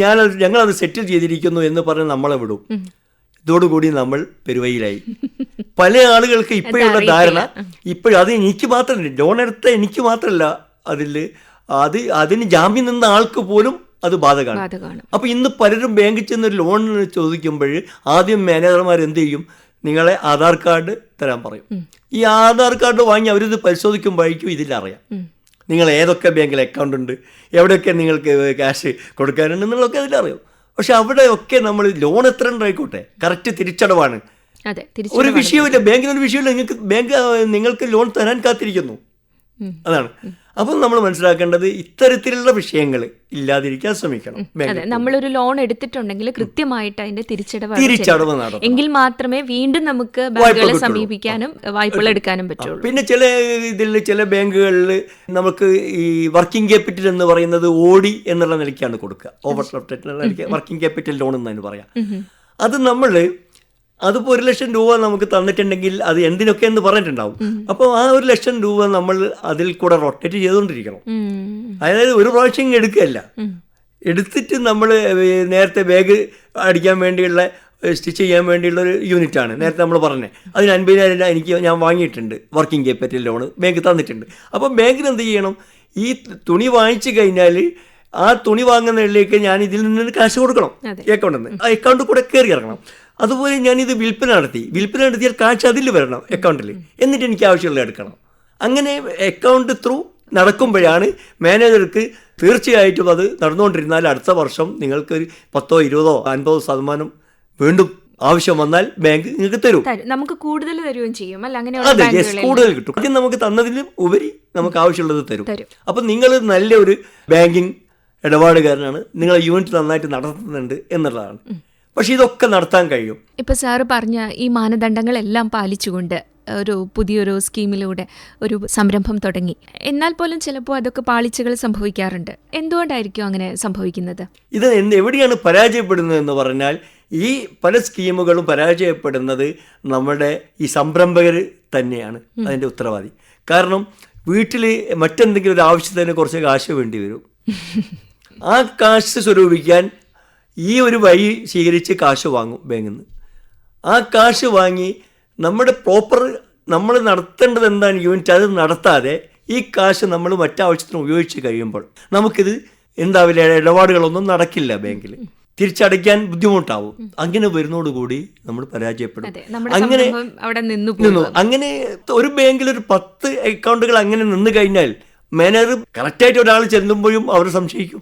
ഞങ്ങളത് സെറ്റിൽ ചെയ്തിരിക്കുന്നു എന്ന് പറഞ്ഞ് നമ്മളെ വിടും. ഇതോടുകൂടി നമ്മൾ പെരുവയിലായി. പല ആളുകൾക്ക് ഇപ്പോഴുള്ള ധാരണ, ഇപ്പോഴും അത് എനിക്ക് മാത്രമല്ല, ലോൺ എടുത്ത എനിക്ക് മാത്രമല്ല, അതിന് ജാമ്യം നിന്ന ആൾക്ക് പോലും അത് ബാധകമാണ്. അപ്പോൾ ഇന്ന് പലരും ബാങ്കിൽ ചെന്നൊരു ലോൺ ചോദിക്കുമ്പോൾ ആദ്യം മാനേജർമാർ എന്ത് ചെയ്യും, നിങ്ങളെ ആധാർ കാർഡ് തരാൻ പറയും. ഈ ആധാർ കാർഡ് വാങ്ങി അവരിത് പരിശോധിക്കുമ്പോഴേക്കും ഇതിലറിയാം നിങ്ങൾ ഏതൊക്കെ ബാങ്കിൽ അക്കൗണ്ട് ഉണ്ട്, എവിടെയൊക്കെ നിങ്ങൾക്ക് ക്യാഷ് കൊടുക്കാനുണ്ട് എന്നുള്ളതൊക്കെ അതിലറിയാം. പക്ഷെ അവിടെയൊക്കെ നമ്മൾ ലോൺ എത്ര ഉണ്ടായിക്കോട്ടെ, കറക്റ്റ് തിരിച്ചടവാണ്, ഒരു വിഷയമില്ല, ബാങ്കിനൊരു വിഷയമില്ല, നിങ്ങൾക്ക് ലോൺ തരാൻ കാത്തിരിക്കുന്നു. അതാണ്. അപ്പം നമ്മൾ മനസ്സിലാക്കേണ്ടത് ഇത്തരത്തിലുള്ള വിഷയങ്ങൾ ഇല്ലാതിരിക്കാൻ ശ്രമിക്കണം. നമ്മളൊരു ലോൺ എടുത്തിട്ടുണ്ടെങ്കിൽ കൃത്യമായിട്ട് അതിന്റെ തിരിച്ചടവ് നടത്തും, എങ്കിൽ മാത്രമേ വീണ്ടും നമുക്ക് ബാങ്കുകളെ സമീപിക്കാനും വായ്പകൾ എടുക്കാനും പറ്റുള്ളൂ. പിന്നെ ചില ബാങ്കുകളിൽ നമുക്ക് ഈ വർക്കിംഗ് ക്യാപിറ്റൽ എന്ന് പറയുന്നത് ഓടി എന്നുള്ള നിലയ്ക്കാണ് കൊടുക്കുക, ഓവർ വർക്കിംഗ് ക്യാപിറ്റൽ ലോൺ എന്നതിന് പറയാം. അത് നമ്മൾ അതിപ്പോൾ 1,00,000 രൂപ നമുക്ക് തന്നിട്ടുണ്ടെങ്കിൽ അത് എന്തിനൊക്കെ എന്ന് പറഞ്ഞിട്ടുണ്ടാവും. അപ്പോൾ ആ 1,00,000 രൂപ നമ്മൾ അതിൽ കൂടെ റൊട്ടേറ്റ് ചെയ്തുകൊണ്ടിരിക്കണം. അതായത് ഒരു പ്രാവശ്യം എടുക്കുകയല്ല, എടുത്തിട്ട് നമ്മൾ നേരത്തെ ബാഗ് അടിക്കാൻ വേണ്ടിയുള്ള സ്റ്റിച്ച് ചെയ്യാൻ വേണ്ടിയുള്ള ഒരു യൂണിറ്റാണ് നേരത്തെ നമ്മൾ പറഞ്ഞത്. അതിന് 50,000 ഞാൻ വാങ്ങിയിട്ടുണ്ട്, വർക്കിംഗ് ക്യാപിറ്റൽ ലോണ് ബാങ്ക് തന്നിട്ടുണ്ട്. അപ്പം ബാങ്കിന് എന്ത് ചെയ്യണം, ഈ തുണി വാങ്ങിച്ചു കഴിഞ്ഞാൽ ആ തുണി വാങ്ങുന്നതിലേക്ക് ഞാൻ ഇതിൽ നിന്ന് കാശ് കൊടുക്കണം, അക്കൗണ്ടിൽ നിന്ന്. ആ അക്കൗണ്ട് കൂടെ കയറി ഇറങ്ങണം. അതുപോലെ ഞാനിത് വിൽപ്പന നടത്തിയാൽ കാശ് അതിൽ വരണം അക്കൗണ്ടിൽ, എന്നിട്ട് എനിക്ക് ആവശ്യമുള്ള എടുക്കണം. അങ്ങനെ അക്കൗണ്ട് ത്രൂ നടക്കുമ്പോഴാണ് മാനേജർക്ക് തീർച്ചയായിട്ടും അത് നടന്നുകൊണ്ടിരുന്നാൽ അടുത്ത വർഷം നിങ്ങൾക്ക് 10, 20, 50% വീണ്ടും ആവശ്യം വന്നാൽ ബാങ്ക് നിങ്ങൾക്ക് തരും. നമുക്ക് കൂടുതൽ തരുകയും ചെയ്യും. അതെ, കൂടുതൽ കിട്ടും. ആദ്യം നമുക്ക് തന്നതിലും ഉപരി നമുക്ക് ആവശ്യമുള്ളത് തരും. അപ്പം നിങ്ങൾ നല്ലൊരു ബാങ്കിങ് ഇടപാടുകാരനാണ്, നിങ്ങളെ യൂണിറ്റ് നന്നായിട്ട് നടത്തുന്നുണ്ട് എന്നുള്ളതാണ്. പക്ഷെ ഇതൊക്കെ നടത്താൻ കഴിയും. ഇപ്പം സാറ് പറഞ്ഞ ഈ മാനദണ്ഡങ്ങളെല്ലാം പാലിച്ചുകൊണ്ട് പുതിയൊരു സ്കീമിലൂടെ ഒരു സംരംഭം തുടങ്ങി. എന്നാൽ പോലും ചിലപ്പോൾ അതൊക്കെ പാളിച്ചകൾ സംഭവിക്കാറുണ്ട്. എന്തുകൊണ്ടായിരിക്കും അങ്ങനെ സംഭവിക്കുന്നത്? ഇത് എവിടെയാണ് പരാജയപ്പെടുന്നത് എന്ന് പറഞ്ഞാൽ, ഈ പല സ്കീമുകളും പരാജയപ്പെടുന്നത് നമ്മുടെ ഈ സംരംഭകർ തന്നെയാണ് അതിൻ്റെ ഉത്തരവാദി. കാരണം വീട്ടിൽ മറ്റെന്തെങ്കിലും ഒരു ആവശ്യത്തിന് കുറച്ച് കാശ് വേണ്ടി വരും. ആ കാശ് സ്വരൂപിക്കാൻ ഈ ഒരു വഴി സ്വീകരിച്ച് കാശ് വാങ്ങും ബാങ്കിൽ നിന്ന്. ആ കാശ് വാങ്ങി നമ്മൾ നടത്തേണ്ടത് എന്താണ് യൂണിറ്റ്, അത് നടത്താതെ ഈ കാശ് നമ്മൾ മറ്റാവശ്യത്തിന് ഉപയോഗിച്ച് കഴിയുമ്പോൾ നമുക്കിത് എന്താവില്ല, ഇടപാടുകളൊന്നും നടക്കില്ല, ബാങ്കിൽ തിരിച്ചടയ്ക്കാൻ ബുദ്ധിമുട്ടാവും. അങ്ങനെ വരുന്നതോടുകൂടി നമ്മൾ പരാജയപ്പെടും. അങ്ങനെ ഒരു ബാങ്കിൽ ഒരു 10 അക്കൗണ്ടുകൾ അങ്ങനെ നിന്ന് കഴിഞ്ഞാൽ മാനേജർ കറക്റ്റായിട്ട് ഒരാൾ ചെല്ലുമ്പോഴും അവർ സംശയിക്കും,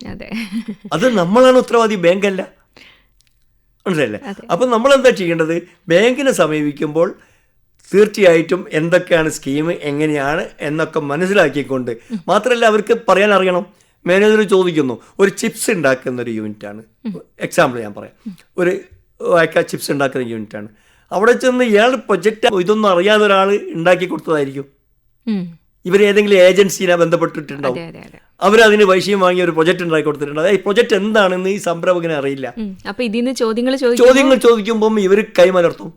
അത് നമ്മളാണ് ഉത്തരവാദി, ബാങ്കല്ല. മനസ്സിലല്ലേ? അപ്പം നമ്മളെന്താ ചെയ്യേണ്ടത്, ബാങ്കിനെ സമീപിക്കുമ്പോൾ തീർച്ചയായിട്ടും എന്തൊക്കെയാണ് സ്കീം, എങ്ങനെയാണ് എന്നൊക്കെ മനസ്സിലാക്കിക്കൊണ്ട്, മാത്രമല്ല അവർക്ക് പറയാൻ അറിയണം. മാനേജർ ചോദിക്കുന്നു, ഒരു ചിപ്സ് ഉണ്ടാക്കുന്ന ഒരു യൂണിറ്റാണ്, എക്സാമ്പിൾ ഞാൻ പറയാം, ഒരു ചിപ്സ് ഉണ്ടാക്കുന്ന യൂണിറ്റാണ്. അവിടെ ചെന്ന് ഇയാൾ പ്രൊജക്റ്റ് ഇതൊന്നും അറിയാതെ ഒരാൾ ഉണ്ടാക്കി കൊടുത്തതായിരിക്കും. ഇവരേതെങ്കിലും ഏജൻസിനെ ബന്ധപ്പെട്ടിട്ടുണ്ടാവും, അവരതിന് പൈസയും വാങ്ങി ഒരു പ്രൊജക്ട് ഉണ്ടാക്കി കൊടുത്തിട്ടുണ്ട്. ഈ പ്രൊജക്ട് എന്താണെന്ന് ഈ സംരംഭകന് അറിയില്ല. ചോദ്യങ്ങൾ ചോദിക്കുമ്പം ഇവർ കൈമലർത്തും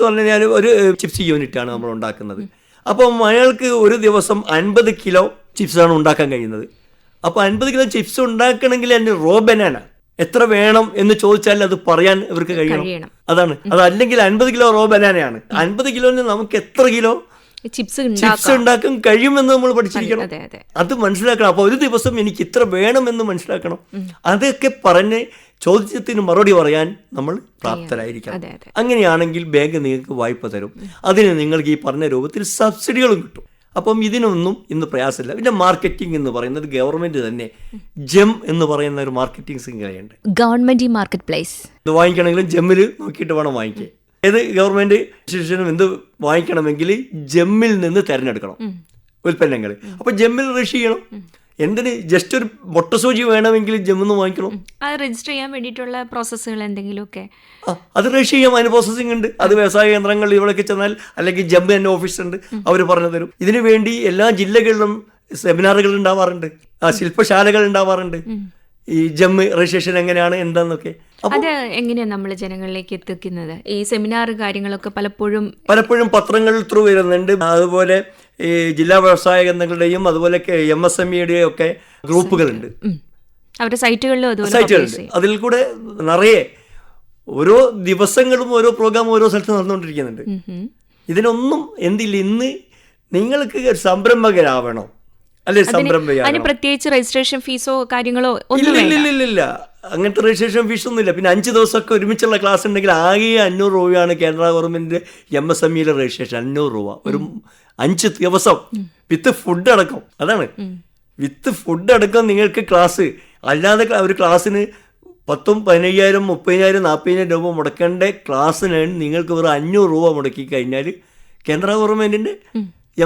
പറഞ്ഞാൽ ഒരു ചിപ്സ് യൂണിറ്റാണ് നമ്മൾ ഉണ്ടാക്കുന്നത്. അപ്പം അയാൾക്ക് ഒരു ദിവസം 50 കിലോ ചിപ്സാണ് ഉണ്ടാക്കാൻ കഴിയുന്നത്. അപ്പോൾ 50 കിലോ ചിപ്സ് ഉണ്ടാക്കണമെങ്കിൽ അതിന് റോ ബനാന എത്ര വേണം എന്ന് ചോദിച്ചാൽ അത് പറയാൻ ഇവർക്ക് കഴിയണം. അതല്ലെങ്കിൽ 50 കിലോ റോ ബനാനയാണ്. 50 കിലോന് നമുക്ക് എത്ര കിലോ ചിപ്സ് ഉണ്ടാക്കാൻ കഴിയുമെന്ന് നമ്മൾ പഠിച്ചിരിക്കണം. അതെ അതെ അത് മനസ്സിലാക്കണം. അപ്പോൾ ഒരു ദിവസം എനിക്ക് ഇത്ര വേണമെന്ന് മനസ്സിലാക്കണം. അതൊക്കെ പറഞ്ഞ് ചോദ്യത്തിന് മറുപടി പറയാൻ നമ്മൾ പ്രാപ്തരായിരിക്കണം. അങ്ങനെയാണെങ്കിൽ ബാങ്ക് നിങ്ങൾക്ക് വായ്പ തരും. അതിന് നിങ്ങൾക്ക് ഈ പറഞ്ഞ രൂപത്തിൽ സബ്സിഡികളും കിട്ടും. അപ്പം ഇതിനൊന്നും ഇന്ന് പ്രയാസമില്ല. പിന്നെ മാർക്കറ്റിംഗ് എന്ന് പറയുന്നത് ഗവൺമെന്റ് തന്നെ ജെം എന്ന് പറയുന്ന ഒരു മാർക്കറ്റിംഗ് ശൃംഖലയുണ്ട്. ഗവൺമെന്റ് മാർക്കറ്റ് പ്ലേസ് ഇത് വാങ്ങിക്കണമെങ്കിലും ജെമ്മിൽ നോക്കിയിട്ട് വേണം വാങ്ങിക്കാൻ. ഏത് ഗവൺമെന്റ് ഇൻസ്റ്റിറ്റ്യൂഷനും എന്ത് വാങ്ങിക്കണമെങ്കിൽ ജെമ്മിൽ നിന്ന് തിരഞ്ഞെടുക്കണം ഉൽപ്പന്നങ്ങൾ. അപ്പോൾ ജെമ്മിൽ രജിസ്റ്റർ ചെയ്യണം. എന്തിന്? ജസ്റ്റ് ഒരു മൊട്ടസൂചി വേണമെങ്കിൽ ജെമ്മിന്ന് വാങ്ങിക്കണം. അത് രജിസ്റ്റർ ചെയ്യാൻ വേണ്ടിയിട്ടുള്ള പ്രോസസ്സുകൾ എന്തെങ്കിലുമൊക്കെ അത് രജിസ്റ്റർ ചെയ്യാം. അതിന് പ്രോസസ്സിംഗ് ഉണ്ട്. അത് വ്യവസായ കേന്ദ്രങ്ങൾ ഇവിടേക്ക് ചെന്നാൽ അല്ലെങ്കിൽ ജെം തന്നെ ഓഫീസുണ്ട്, അവർ പറഞ്ഞു തരും. ഇതിനു വേണ്ടി എല്ലാ ജില്ലകളിലും സെമിനാറുകൾ ഉണ്ടാവാറുണ്ട്, ശില്പശാലകൾ ഉണ്ടാവാറുണ്ട്. ഈ ജെം രജിസ്ട്രേഷൻ എങ്ങനെയാണ് എന്താന്നൊക്കെ. അത് എങ്ങനെയാണ് നമ്മൾ ജനങ്ങളിലേക്ക് എത്തിക്കുന്നത്? ഈ സെമിനാർ കാര്യങ്ങളൊക്കെ പലപ്പോഴും പത്രങ്ങളിൽ ത്രൂ വരുന്നുണ്ട്. അതുപോലെ ഈ ജില്ലാ വ്യവസായ കേന്ദ്രങ്ങളുടെയും അതുപോലെ MSMEയുടെയും ഒക്കെ ഗ്രൂപ്പുകളുണ്ട്. അവരുടെ സൈറ്റുകളിലുണ്ട്. അതിൽ കൂടെ നിറയെ ഓരോ ദിവസങ്ങളും ഓരോ പ്രോഗ്രാം ഓരോ സ്ഥലത്ത് നടന്നുകൊണ്ടിരിക്കുന്നുണ്ട്. ഇതിനൊന്നും എന്തില്ല, ഇന്ന് നിങ്ങൾക്ക് സംരംഭകരാവണോ അല്ലെ സംരംഭകരാവണോ, പ്രത്യേകിച്ച് രജിസ്ട്രേഷൻ ഫീസോ കാര്യങ്ങളോ ഇല്ല. അങ്ങനത്തെ രജിസ്ട്രേഷൻ ഫീസൊന്നും ഇല്ല. പിന്നെ 5 ദിവസമൊക്കെ ഒരുമിച്ചുള്ള ക്ലാസ് ഉണ്ടെങ്കിൽ ആകെ 500 രൂപയാണ് കേന്ദ്ര ഗവൺമെന്റ് MSMEയിലെ രജിസ്ട്രേഷൻ. 500 രൂപ ഒരു 5 ദിവസം വിത്ത് ഫുഡ് അടക്കം. അതാണ് വിത്ത് ഫുഡ് അടക്കം നിങ്ങൾക്ക് ക്ലാസ്. അല്ലാതെ ഒരു ക്ലാസ്സിന് 10,000, 15,000, 30,000, 40,000 രൂപ മുടക്കേണ്ട ക്ലാസ്സിനാണ് നിങ്ങൾക്ക് വെറും 500 രൂപ മുടക്കി കഴിഞ്ഞാൽ കേന്ദ്ര ഗവൺമെന്റിന്റെ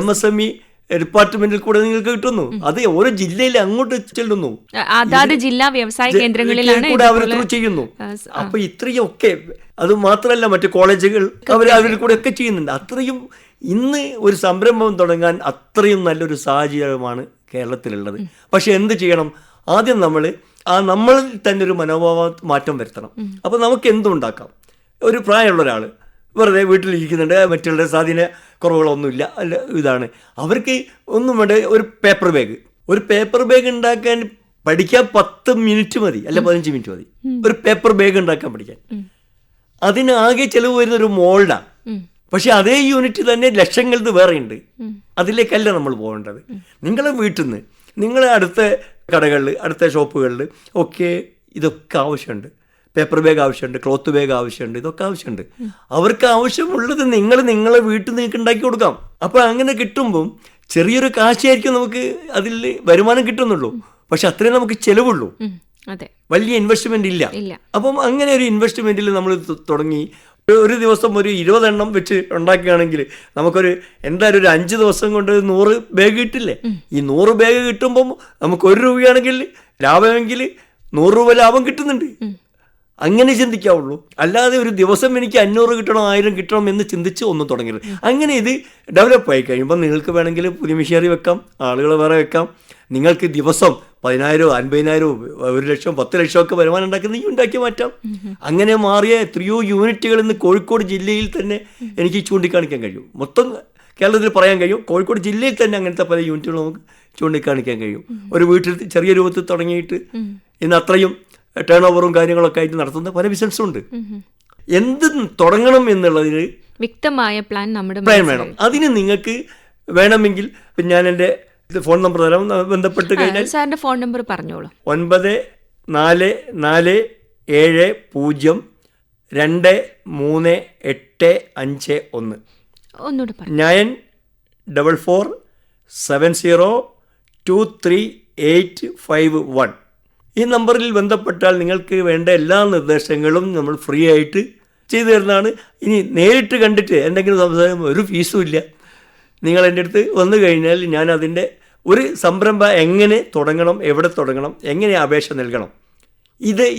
MSME ഡിപ്പാർട്ട്മെന്റിൽ കൂടെ നിങ്ങൾക്ക് കിട്ടുന്നു. അത് ഓരോ ജില്ലയിൽ അങ്ങോട്ട് ചെല്ലുന്നു. അതാത് ജില്ലാ വ്യവസായ കേന്ദ്രങ്ങളിലാണ് അവർ ത്രൂ ചെയ്യുന്നു. അപ്പൊ ഇത്രയൊക്കെ, അത് മാത്രമല്ല മറ്റു കോളേജുകൾ അവരിൽ കൂടെ ഒക്കെ ചെയ്യുന്നുണ്ട്. അത്രയും ഇന്ന് ഒരു സംരംഭം തുടങ്ങാൻ അത്രയും നല്ലൊരു സാഹചര്യമാണ് കേരളത്തിലുള്ളത്. പക്ഷെ എന്ത് ചെയ്യണം? ആദ്യം നമ്മളിൽ തന്നെ ഒരു മനോഭാവ മാറ്റം വരുത്തണം. അപ്പോൾ നമുക്ക് എന്തുണ്ടാക്കാം. ഒരു പ്രായമുള്ള ഒരാൾ വെറുതെ വീട്ടിലിരിക്കുന്നുണ്ട്, മറ്റുള്ള സ്വാധീന കുറവുകളൊന്നുമില്ല, അല്ല ഇതാണ് അവർക്ക് ഒന്നും വേണ്ട. ഒരു പേപ്പർ ബാഗ് ഉണ്ടാക്കാൻ പഠിക്കാൻ 10 മിനിറ്റ് മതി, അല്ല 15 മിനിറ്റ് മതി ഒരു പേപ്പർ ബാഗ് ഉണ്ടാക്കാൻ പഠിക്കാൻ. അതിന് ആകെ ചിലവ് വരുന്ന ഒരു മോൾഡാണ്. പക്ഷെ അതേ യൂണിറ്റ് തന്നെ ലക്ഷങ്ങളത് വേറെയുണ്ട്. അതിലേക്കല്ല നമ്മൾ പോകേണ്ടത്. നിങ്ങളെ വീട്ടിൽ നിന്ന് നിങ്ങളെ അടുത്ത കടകളിൽ അടുത്ത ഷോപ്പുകളിൽ ഒക്കെ ഇതൊക്കെ ആവശ്യമുണ്ട്. പേപ്പർ ബാഗ് ആവശ്യമുണ്ട്, ക്ലോത്ത് ബാഗ് ആവശ്യമുണ്ട്, ഇതൊക്കെ ആവശ്യമുണ്ട്. അവർക്ക് ആവശ്യമുള്ളത് നിങ്ങളെ വീട്ടിൽ നിങ്ങൾക്ക് ഉണ്ടാക്കി കൊടുക്കാം. അപ്പോൾ അങ്ങനെ കിട്ടുമ്പം ചെറിയൊരു കാശായിരിക്കും നമുക്ക് അതിൽ വരുമാനം കിട്ടുന്നുള്ളൂ. പക്ഷെ അത്രയും നമുക്ക് ചിലവുള്ളൂ, വലിയ ഇൻവെസ്റ്റ്മെന്റ് ഇല്ല. അപ്പം അങ്ങനെ ഒരു ഇൻവെസ്റ്റ്മെന്റിൽ നമ്മൾ തുടങ്ങി ഒരു ദിവസം ഒരു 20 എണ്ണം വെച്ച് ഉണ്ടാക്കുകയാണെങ്കിൽ നമുക്കൊരു എന്തായാലും ഒരു 5 ദിവസം കൊണ്ട് 100 ബാഗ് കിട്ടില്ലേ. ഈ 100 ബാഗ് കിട്ടുമ്പം നമുക്ക് 1 രൂപയാണെങ്കിൽ ലാഭമെങ്കിൽ 100 രൂപ ലാഭം കിട്ടുന്നുണ്ട്. അങ്ങനെ ചിന്തിക്കാവുള്ളൂ. അല്ലാതെ ഒരു ദിവസം എനിക്ക് 500 കിട്ടണം 1000 കിട്ടണം എന്ന് ചിന്തിച്ച് ഒന്നും തുടങ്ങരുത്. അങ്ങനെ ഇത് ഡെവലപ്പ് ആയി കഴിയുമ്പോൾ നിങ്ങൾക്ക് വേണമെങ്കിൽ പുതിയ മെഷീനറി വെക്കാം, ആളുകൾ വേറെ വെക്കാം. നിങ്ങൾക്ക് ദിവസം 10,000, 50,000, 1 ലക്ഷം, 10 ലക്ഷം ഒക്കെ വരുമാനം ഉണ്ടാക്കി മാറ്റാം. അങ്ങനെ മാറിയ എത്രയോ യൂണിറ്റുകൾ ഇന്ന് കോഴിക്കോട് ജില്ലയിൽ തന്നെ എനിക്ക് ചൂണ്ടിക്കാണിക്കാൻ കഴിയും. മൊത്തം കേരളത്തിൽ പറയാൻ കഴിയും. കോഴിക്കോട് ജില്ലയിൽ തന്നെ അങ്ങനത്തെ പല യൂണിറ്റുകൾ നമുക്ക് ചൂണ്ടിക്കാണിക്കാൻ കഴിയും. ഒരു വീട്ടിൽ ചെറിയ രൂപത്തിൽ തുടങ്ങിയിട്ട് ഇന്ന് അത്രയും ടേൺ ഓവറും കാര്യങ്ങളൊക്കെ ആയിട്ട് നടത്തുന്ന പല ബിസിനസ്സും ഉണ്ട്. എന്ത് തുടങ്ങണം എന്നുള്ളതിന് വ്യക്തമായ പ്ലാൻ വേണം. അതിന് നിങ്ങൾക്ക് വേണമെങ്കിൽ ഞാൻ എൻ്റെ ഫോൺ നമ്പർ തരാം, ബന്ധപ്പെട്ട് കഴിഞ്ഞാൽ. സാറിന്റെ ഫോൺ നമ്പർ പറഞ്ഞോളൂ. 9440238551 944070238551. ഈ നമ്പറിൽ ബന്ധപ്പെട്ടാൽ നിങ്ങൾക്ക് വേണ്ട എല്ലാ നിർദ്ദേശങ്ങളും നമ്മൾ ഫ്രീ ആയിട്ട് ചെയ്തു തരുന്നതാണ്. ഇനി നേരിട്ട് കണ്ടിട്ട് എന്തെങ്കിലും സംസാരം ഒരു ഫീസും ഇല്ല. നിങ്ങൾ എൻ്റെ അടുത്ത് വന്നു കഴിഞ്ഞാൽ ഞാൻ അതിൻ്റെ ഒരു സംരംഭം എങ്ങനെ തുടങ്ങണം, എവിടെ തുടങ്ങണം, എങ്ങനെ അപേക്ഷ നൽകണം,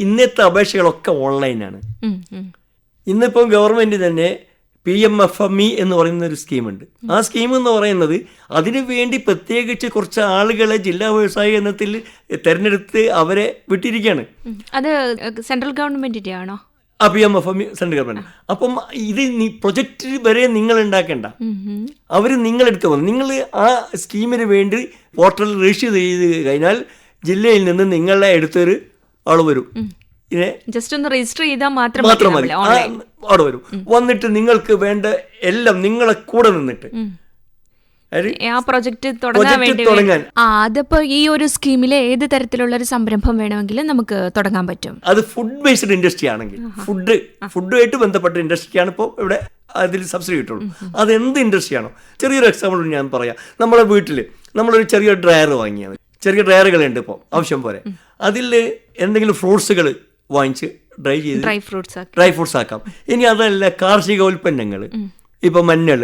ഇന്നത്തെ അപേക്ഷകളൊക്കെ ഓൺലൈനാണ്. ഇന്നിപ്പം ഗവൺമെൻറ് തന്നെ PMFME എന്ന് പറയുന്ന ഒരു സ്കീമുണ്ട്. ആ സ്കീം എന്ന് പറയുന്നത് അതിനു വേണ്ടി പ്രത്യേകിച്ച് കുറച്ച് ആളുകളെ ജില്ലാ വ്യവസായ കേന്ദ്രത്തിൽ തിരഞ്ഞെടുത്ത് അവരെ വിട്ടിരിക്കുകയാണ്. അത് സെൻട്രൽ ഗവൺമെൻറ്റിൻ്റെ ആണോ? PMFME central government. അപ്പം ഇത് പ്രൊജക്റ്റ് വരെ നിങ്ങൾ ഉണ്ടാക്കേണ്ട, അവർ നിങ്ങളെടുത്ത് വന്നു. നിങ്ങൾ ആ സ്കീമിന് വേണ്ടി പോർട്ടലിൽ രജിസ്റ്റർ ചെയ്ത് കഴിഞ്ഞാൽ ജില്ലയിൽ നിന്ന് നിങ്ങളെ എടുത്തൊരു ആൾ വരും. ജസ്റ്റ് ഒന്ന് രജിസ്റ്റർ ചെയ്താൽ മാത്രം മതി. അവിടെ വരും. വന്നിട്ട് നിങ്ങൾക്ക് വേണ്ട എല്ലാം നിങ്ങളെ കൂടെ നിന്നിട്ട് ആ പ്രൊജക്ട് തുടങ്ങാൻ വേണ്ടി. അതിപ്പോ ഈ ഒരു സ്കീമിലെ ഏത് തരത്തിലുള്ള ഒരു സംരംഭം വേണമെങ്കിലും നമുക്ക് തുടങ്ങാൻ പറ്റും. അത് ഫുഡ് ബേസ്ഡ് ഇൻഡസ്ട്രി ആണെങ്കിൽ, ഫുഡുമായിട്ട് ബന്ധപ്പെട്ട ഇൻഡസ്ട്രിയാണ് ഇപ്പോൾ ഇവിടെ അതിൽ സബ്സിഡി കിട്ടുള്ളൂ. അതെന്ത് ഇൻഡസ്ട്രിയാണോ, ചെറിയൊരു എക്സാമ്പിൾ ഞാൻ പറയാം. നമ്മുടെ വീട്ടിൽ നമ്മളൊരു ചെറിയ ഡ്രയർ വാങ്ങിയാൽ മതി. ചെറിയ ഡ്രയറുകളുണ്ട് ഇപ്പോൾ ആവശ്യം പോലെ. അതിൽ എന്തെങ്കിലും ഫ്രൂട്ട്സുകൾ വാങ്ങിച്ച് ഡ്രൈ ഫ്രൂട്ട്സ് ആക്കാം. ഇനി അതല്ല, കാർഷിക ഉൽപ്പന്നങ്ങൾ, ഇപ്പം മഞ്ഞൾ,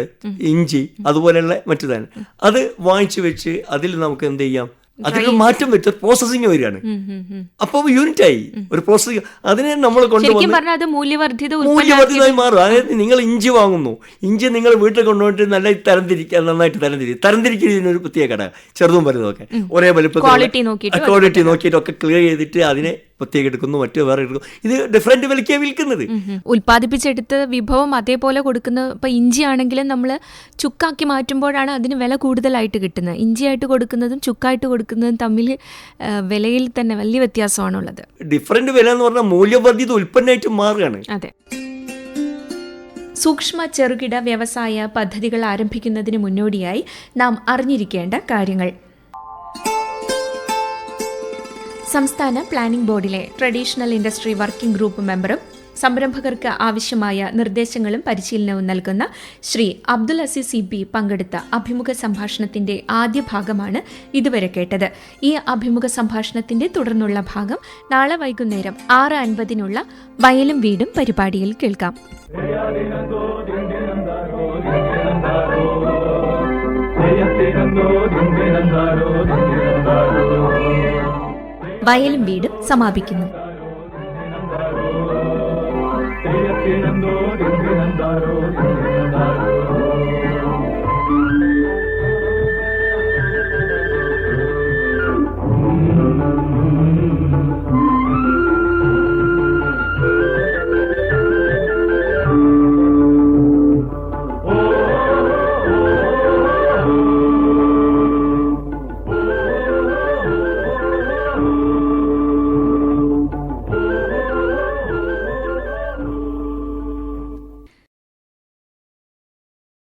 ഇഞ്ചി, അതുപോലെയുള്ള മറ്റു തന്നെ, അത് വാങ്ങിച്ചു വെച്ച് അതിൽ നമുക്ക് എന്ത് ചെയ്യാം, അതിലൊരു മാറ്റം വെച്ച് പ്രോസസ്സിങ് വരികയാണ്. അപ്പോൾ യൂണിറ്റായി ഒരു പ്രോസസ്സിങ്. അതിനെ നമ്മൾ കൊണ്ടുവന്ന് മൂല്യവർദ്ധിതമായി മാറും. അതായത് നിങ്ങൾ ഇഞ്ചി വാങ്ങുന്നു, ഇഞ്ചി നിങ്ങൾ വീട്ടിൽ കൊണ്ടുപോയിട്ട് നല്ല നന്നായിട്ട് തരംതിരിക്കുന്നതിനൊരു പ്രത്യേക ഘടകം, ചെറുതും വലുതുമൊക്കെ ഒരേ വലുപ്പത്തിൽ ക്വാളിറ്റി നോക്കിയിട്ടൊക്കെ ക്ലിയർ ചെയ്തിട്ട് അതിനെ പ്രത്യേകം എടുക്കുന്നു, മറ്റു വേറെ എടുക്കുന്നു. ഇത് ഡിഫറെന്റ് വിലയ്ക്കാണ് വിൽക്കുന്നത്. ഉൽപ്പാദിപ്പിച്ചെടുത്ത വിഭവം അതേപോലെ കൊടുക്കുന്ന. ഇപ്പം ഇഞ്ചി ആണെങ്കിലും നമ്മൾ ചുക്കാക്കി മാറ്റുമ്പോഴാണ് അതിന് വില കൂടുതലായിട്ട് കിട്ടുന്നത്. ഇഞ്ചിയായിട്ട് കൊടുക്കുന്നതും ചുക്കായിട്ട് കൊടുക്കുന്നതും തമ്മിൽ വിലയിൽ തന്നെ വലിയ വ്യത്യാസമാണുള്ളത്. ഡിഫറെന്റ് വില എന്ന് പറഞ്ഞാൽ മൂല്യവർദ്ധിത ഉൽപ്പന്നമായിട്ട് മാറുകയാണ്. അതെ. സൂക്ഷ്മ ചെറുകിട വ്യവസായ പദ്ധതികൾ ആരംഭിക്കുന്നതിന് മുന്നോടിയായി നാം അറിഞ്ഞിരിക്കേണ്ട കാര്യങ്ങൾ. സംസ്ഥാന പ്ലാനിംഗ് ബോർഡിലെ ട്രഡീഷണൽ ഇൻഡസ്ട്രി വർക്കിംഗ് ഗ്രൂപ്പ് മെമ്പറും സംരംഭകർക്ക് ആവശ്യമായ നിർദ്ദേശങ്ങളും പരിശീലനവും നൽകുന്ന ശ്രീ അബ്ദുൽ അസീസ് CP പങ്കെടുത്ത അഭിമുഖ സംഭാഷണത്തിന്റെ ആദ്യ ഭാഗമാണ് ഇതുവരെ കേട്ടത്. ഈ അഭിമുഖ സംഭാഷണത്തിന്റെ തുടർന്നുള്ള ഭാഗം നാളെ വൈകുന്നേരം 6:50 വയലും വീടും പരിപാടിയിൽ കേൾക്കാം. വയലും വീടും സമാപിക്കുന്നു.